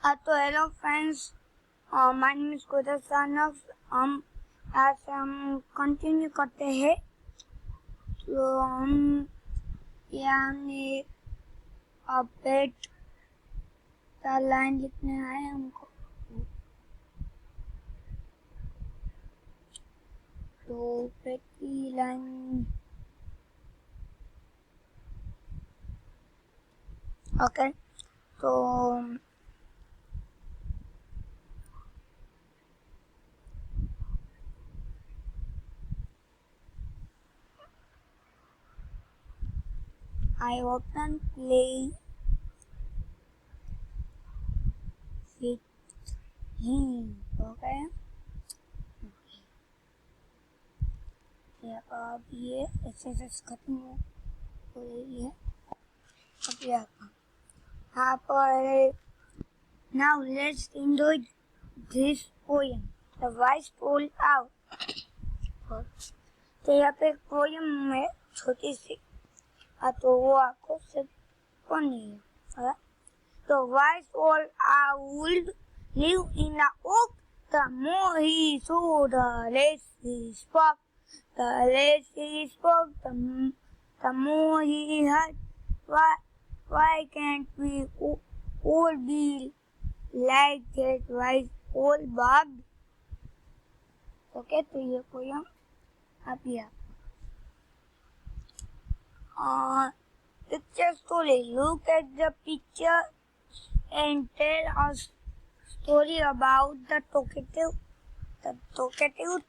तो hello friends, my name is गोदर सानव। हम आज से हम कंटिन्यू करते हैं। तो हम यहाँ पेट का लाइन लिखने आए हमको। तो पेट की लाइन ओके। तो I often play with him. Okay. अब ये एक्सरसाइज खत्म हो गई है। अब यहाँ पर now let's enjoy this poem. The wise pulled out. तो यहाँ पे पोयम है छोटी सी, तो वो आपको सिर्फ पढ़नी है। The wise old owl lived in an oak. The more he saw, the less he spoke. The less he spoke, the more he heard. Why can't we all be like that wise old bug? Okay, तो ये poem आप picture story. Look at the picture and tell us story about the talkative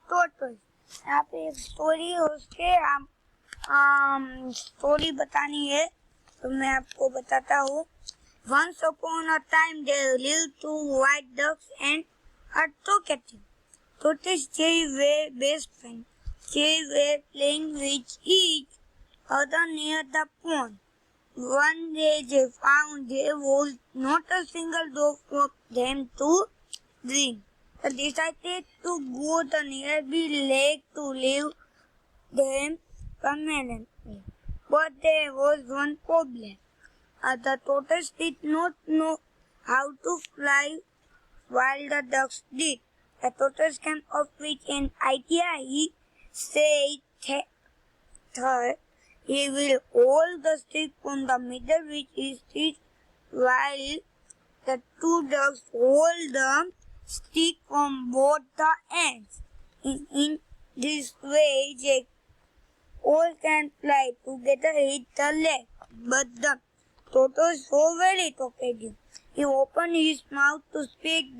tortoise. यहाँ पे एक story है, उसके story बतानी है, तो मैं आपको बताता हूँ। Once upon a time there lived two white ducks and a talkative tortoise. They were best friends. They were playing with each other near the pond. One day they found there was not a single dog for them to drink. They decided to go to the nearby lake to leave them permanently. But there was one problem. The tortoise did not know how to fly while the ducks did. The tortoise came up with an idea. He said that he will hold the stick from the middle, which is it, while the two ducks hold the stick from both the ends. In this way, they all can fly together in the lake. But the tortoise was very talkative. He opened his mouth to speak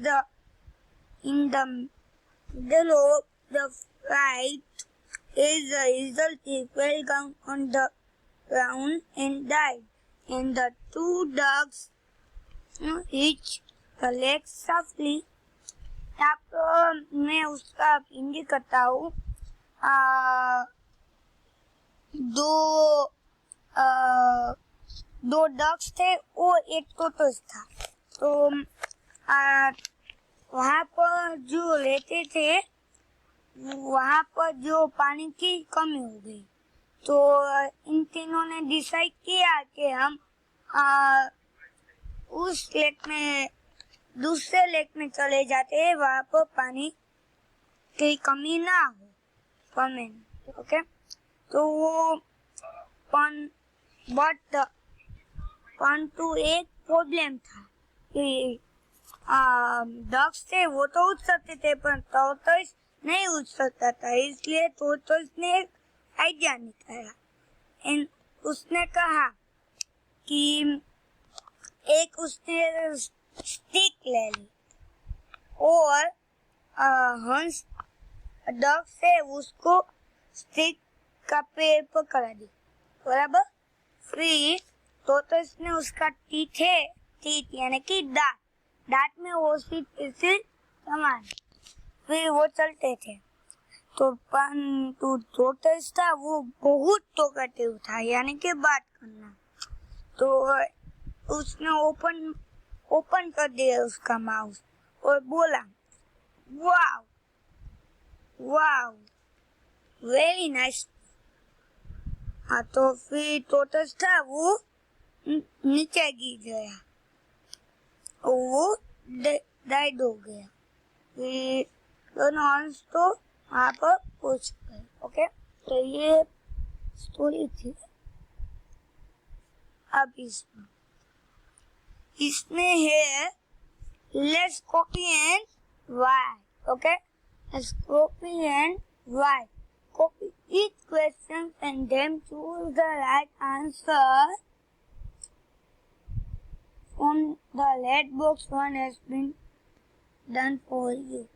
in the middle of the flight. As a result, he fell down on the ground and died. And the two ducks reached the lake safely. अब मैं उसका हिंदी करता हूँ। दो ducks थे और एक टोटोस था। तो वहाँ पर जो रहते थे, वहाँ पर जो पानी की कमी हो गई, तो इन तीनों ने डिसाइड किया कि हम उस लेक में, दूसरे लेक में चले जाते हैं, वहाँ पर पानी की कमी ना हो, परमानेंट। ओके, तो वो परंतु एक प्रॉब्लम था कि डक्स थे वो तो उठ सकते थे, पर टॉर्टोइस नहीं उठ सकता था। इसलिए टॉर्टोइस ने एक आइडिया निकाला। उसने कहा कि एक उसने स्टिक ले ली और हंस डक से उसको स्टिक का पेड़ पकड़ा दी, बराबर। फिर टॉर्टोइस ने उसका टीथ यानी कि दांत में वो इसे समान, फिर वो चलते थे। तो टॉर्टोइस था वो बहुत टॉकेटिव था, यानी कि बात करना। तो उसने ओपन कर दिया उसका माउथ और बोला, वाव वाव वेरी नाइस। तो फिर टॉर्टोइस था वो नीचे गिर गया। वो डाइड हो गया, फिर दोनों हंस तो वहाँ पर पहुंच गए। ओके, तो ये स्टोरी थी। अब इसमें है let's copy and write. Okay, let's copy and write. Copy each question and then choose the right answer from the red box. One has been done for you.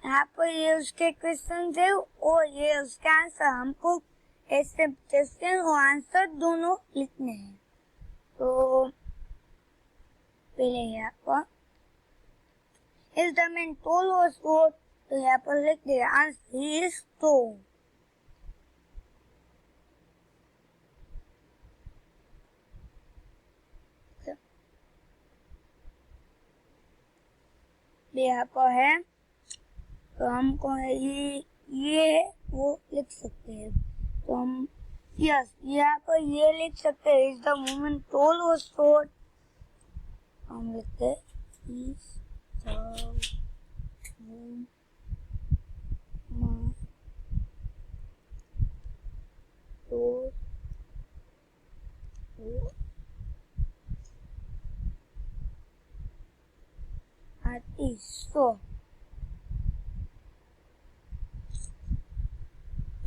यहाँ पर ये उसके क्वेश्चन थे और ये उसके आंसर। हमको ऐसे क्वेश्चन और आंसर दोनों लिखने हैं। तो पहले यहाँ पर इस द मैन टोल और स्पोर्ट, तो यहाँ पर लिख दिया आंसर इज टोल। यहाँ पर है, तो हमको ये वो लिख सकते हैं। तो हम यस यहाँ पर ये लिख सकते हैं इज द वुमन टोल और स्पोर्ट। हम लिखते हैं इज द वुमन टोल सो।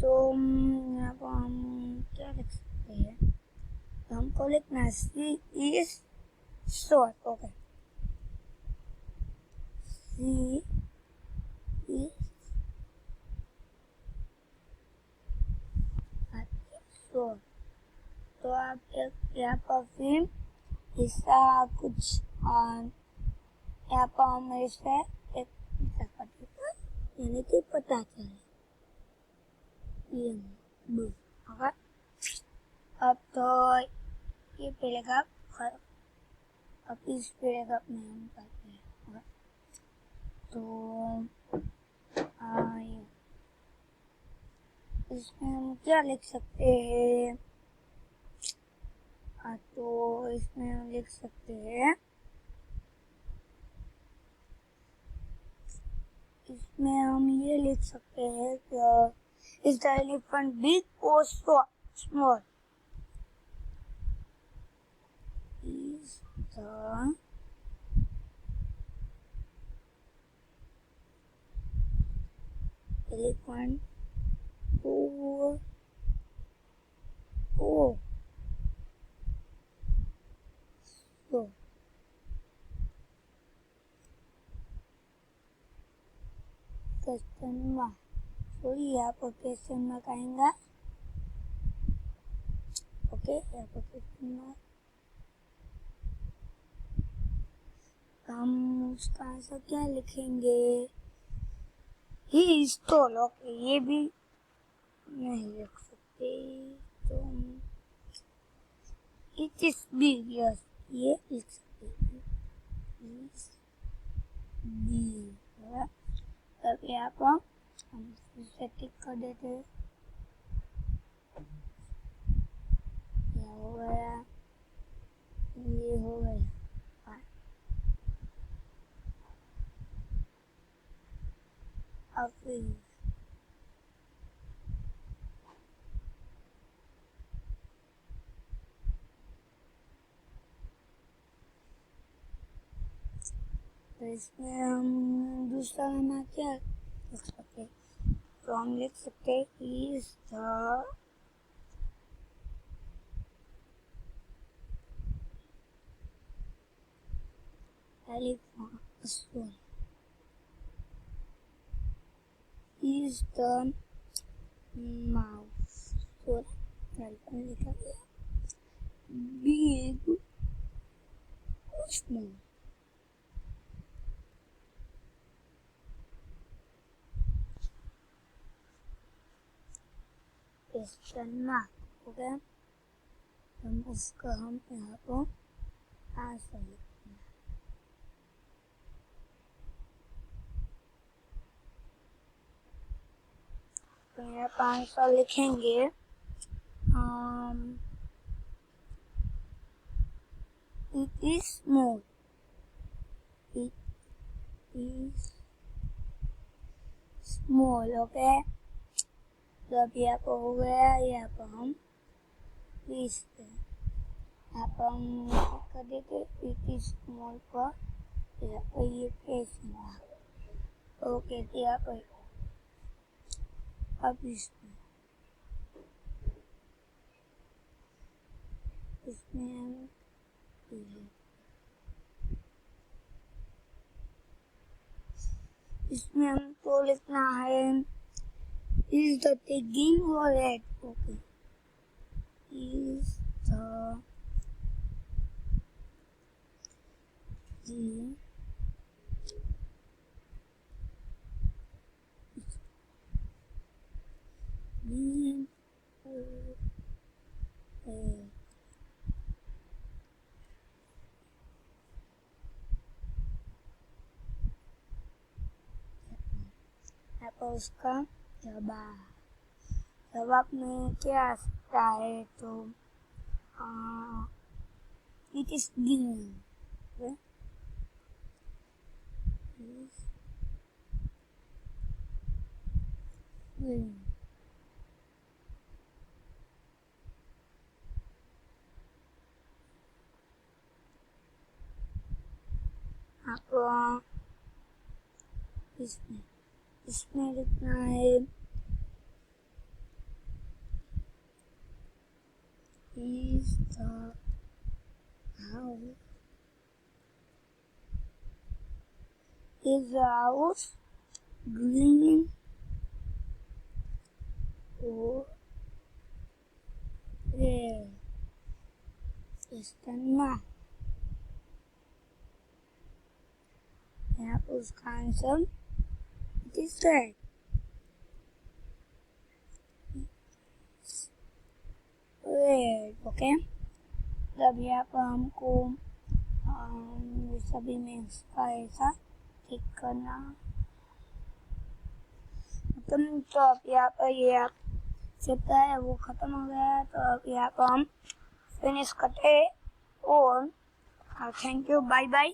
तो यहाँ पर हम क्या लिख सकते हैं, तो हमको लिखना C is short. Okay, C is short. तो आप यहाँ पर फिर इसका कुछ यहाँ पर हम इसे एक यानी कि पता चले अब तो ये पैराग्राफ खत्म। अब इस पैराग्राफ में हम करते हैं। तो इसमें हम क्या लिख सकते हैं, तो इसमें हम लिख सकते हैं, इसमें हम ये लिख सकते हैं कि is the elephant big or small? Is the elephant or so? Question mark. Sorry, यहाँ पर क्वेश्चन मार्क आएगा। ओके, यहाँ पर क्वेश्चन मार्क, हम उसका आंसर क्या लिखेंगे, ही इज टॉल। ओके, ये भी नहीं लिख सकते, तो इट इज बिग। यस, ये लिख सकते हैं, तब यहाँ पर हम इसे टिक कर देते हैं। ये हो गया, ये हो गया। अब फिर तो इसमें हम दूसरा गाना क्या लिख सकते, तो हम लिख सकते is the elephant small, is the mouse लिखा गया big or small। Question mark हो गया, हम उसका हम यहाँ को आंसर लिखते हैं। तो यहाँ पर आंसर लिखेंगे it is small, it is small. Okay, तो अब यहाँ पर हो गया, यहाँ पर हम इस यहाँ पर हम कर देते इट इज स्मॉल पर, यहाँ पर ये केस ओके, यहाँ पर अब इसमें हम इसमें हमको लिखना है is the tagging or red? Okay, is the tagging उसका जवाब में क्या आ सकता है, तो इट इज ग्रीन। आप इसमें लिखना है is the house green or red? इस्तना यहाँ पर उसका answer it is red. Red okay, तब यहाँ पर हमको सभी में इसका ऐसा ठीक करना। तो अब यहाँ पर ये आप चैप्टर है वो खत्म हो गया है, तो अब यहाँ पर हम फिनिश करते हैं और थैंक यू, बाय बाय।